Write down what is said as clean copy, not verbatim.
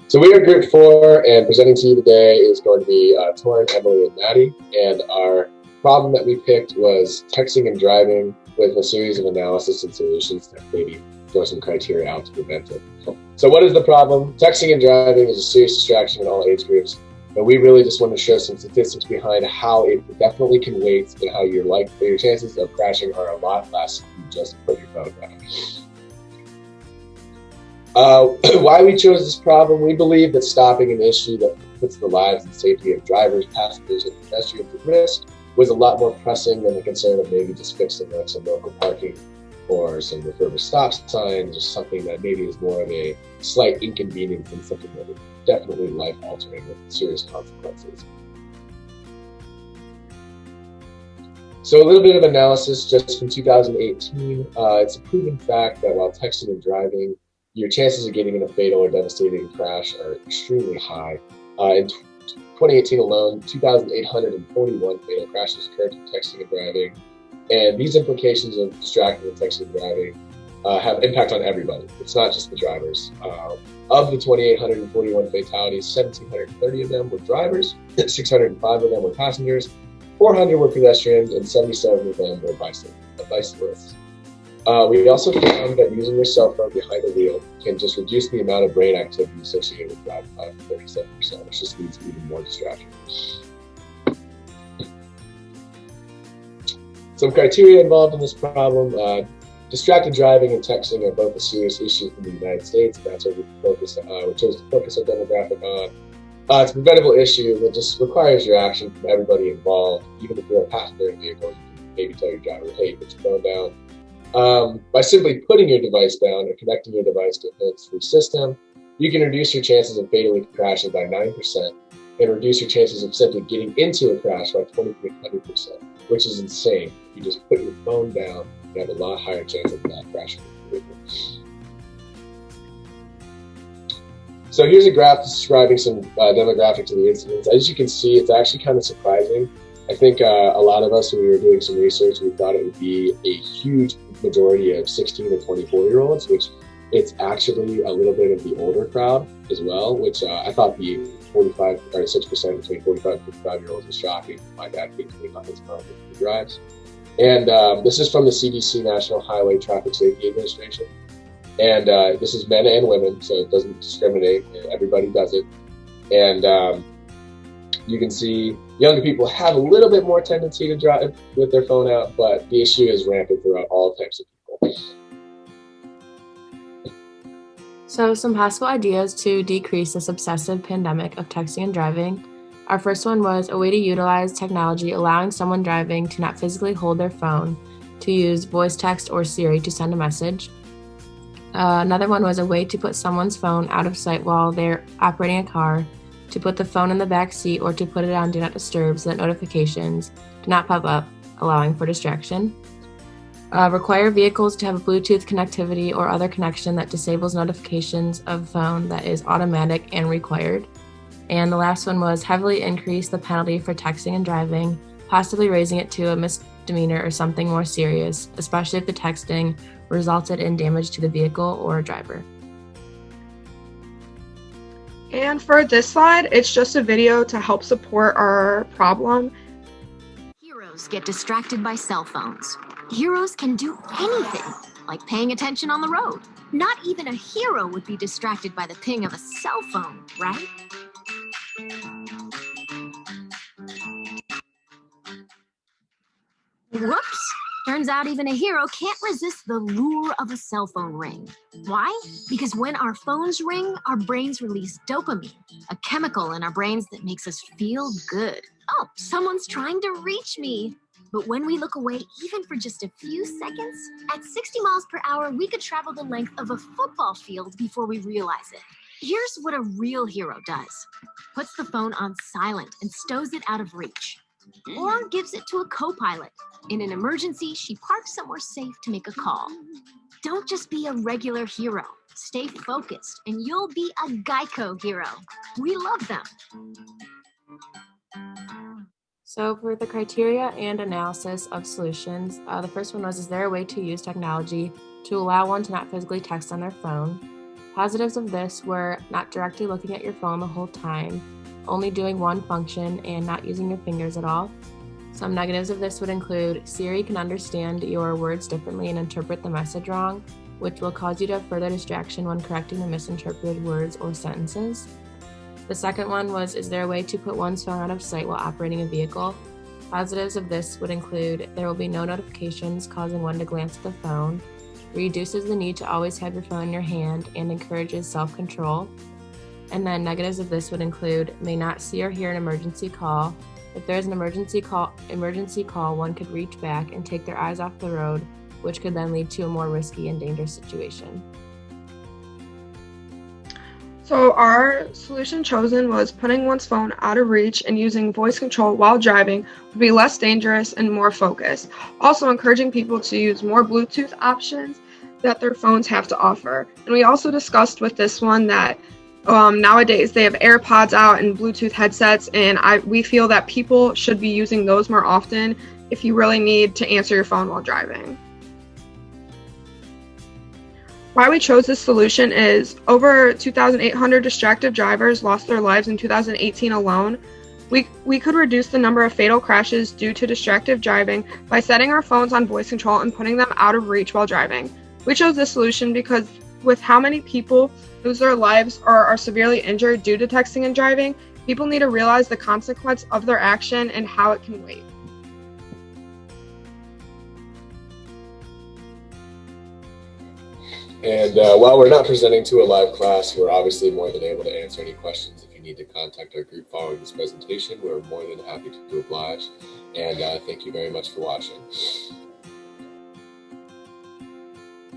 So we are Group 4, and presenting to you today is going to be Torin, Emily, and Maddie. And our problem that we picked was texting and driving with a series of analysis and solutions that maybe throw some criteria out to prevent it. So what is the problem? Texting and driving is a serious distraction in all age groups. But we really just want to show some statistics behind how it definitely can wait and how your chances of crashing are a lot less if you just put your phone down. Why we chose this problem, we believe that stopping an issue that puts the lives and safety of drivers, passengers, and pedestrians at risk was a lot more pressing than the concern of maybe just fixing like some local parking or some refurbished stop signs or something that maybe is more of a slight inconvenience than something that is definitely life-altering with serious consequences. So a little bit of analysis just from 2018. It's a proven fact that while texting and driving, your chances of getting in a fatal or devastating crash are extremely high. In 2018 alone, 2,841 fatal crashes occurred from texting and driving. And these implications of distracting and texting and driving have impact on everybody. It's not just the drivers. Of the 2,841 fatalities, 1,730 of them were drivers, 605 of them were passengers, 400 were pedestrians, and 77 of them were bicyclists. We also found that using your cell phone behind the wheel can just reduce the amount of brain activity associated with driving by 37%, which just leads to even more distraction. Some criteria involved in this problem. Distracted driving and texting are both a serious issue in the United States. That's what we chose to focus our demographic on. It's a preventable issue that just requires your action from everybody involved. Even if you're a passenger in the vehicle, you can maybe tell your driver, hey, put your phone down. By simply putting your device down or connecting your device to a hands-free system, you can reduce your chances of fatally crashing by 9% and reduce your chances of simply getting into a crash by 2,300%, which is insane. If you just put your phone down, you have a lot higher chance of not crashing into the vehicle. So here's a graph describing some demographics of the incidents. As you can see, it's actually kind of surprising. I think a lot of us, when we were doing some research, we thought it would be a huge majority of 16 to 24-year-olds, which it's actually a little bit of the older crowd as well, which I thought the 6% between 45 and 55-year-olds was shocking. My dad came to me on his phone when he drives. And this is from the CDC, National Highway Traffic Safety Administration. And this is men and women, so it doesn't discriminate. Everybody does it. And you can see younger people have a little bit more tendency to drive with their phone out, but the issue is rampant throughout all types of people. So some possible ideas to decrease this obsessive pandemic of texting and driving. Our first one was a way to utilize technology, allowing someone driving to not physically hold their phone, to use voice text or Siri to send a message. Another one was a way to put someone's phone out of sight while they're operating a car, to put the phone in the back seat or to put it on Do Not Disturb so that notifications do not pop up, allowing for distraction. Require vehicles to have a Bluetooth connectivity or other connection that disables notifications of phone that is automatic and required. And the last one was heavily increase the penalty for texting and driving, possibly raising it to a misdemeanor or something more serious, especially if the texting resulted in damage to the vehicle or a driver. And for this slide, it's just a video to help support our problem. Heroes get distracted by cell phones. Heroes can do anything, like paying attention on the road. Not even a hero would be distracted by the ping of a cell phone, right? Whoops! Turns out even a hero can't resist the lure of a cell phone ring. Why? Because when our phones ring, our brains release dopamine, a chemical in our brains that makes us feel good. Oh, someone's trying to reach me. But when we look away, even for just a few seconds, at 60 miles per hour, we could travel the length of a football field before we realize it. Here's what a real hero does. Puts the phone on silent and stows it out of reach. Or gives it to a co-pilot. In an emergency, she parks somewhere safe to make a call. Don't just be a regular hero. Stay focused, and you'll be a Geico hero. We love them. So for the criteria and analysis of solutions, the first one was, is there a way to use technology to allow one to not physically text on their phone? Positives of this were not directly looking at your phone the whole time, only doing one function and not using your fingers at all. Some negatives of this would include Siri can understand your words differently and interpret the message wrong, which will cause you to have further distraction when correcting the misinterpreted words or sentences. The second one was, is there a way to put one's phone out of sight while operating a vehicle? Positives of this would include there will be no notifications causing one to glance at the phone, reduces the need to always have your phone in your hand, and encourages self-control. And then negatives of this would include may not see or hear an emergency call. If there is an emergency call, one could reach back and take their eyes off the road, which could then lead to a more risky and dangerous situation. So our solution chosen was putting one's phone out of reach and using voice control while driving would be less dangerous and more focused. Also encouraging people to use more Bluetooth options that their phones have to offer. And we also discussed with this one that nowadays they have AirPods out and Bluetooth headsets, and we feel that people should be using those more often if you really need to answer your phone while driving. Why we chose this solution is over 2,800 distracted drivers lost their lives in 2018 alone. We could reduce the number of fatal crashes due to distracted driving by setting our phones on voice control and putting them out of reach while driving. We chose this solution because with how many people lose their lives or are severely injured due to texting and driving, people need to realize the consequence of their action and how it can wait. And while we're not presenting to a live class, we're obviously more than able to answer any questions. If you need to contact our group following this presentation, we're more than happy to oblige. And thank you very much for watching.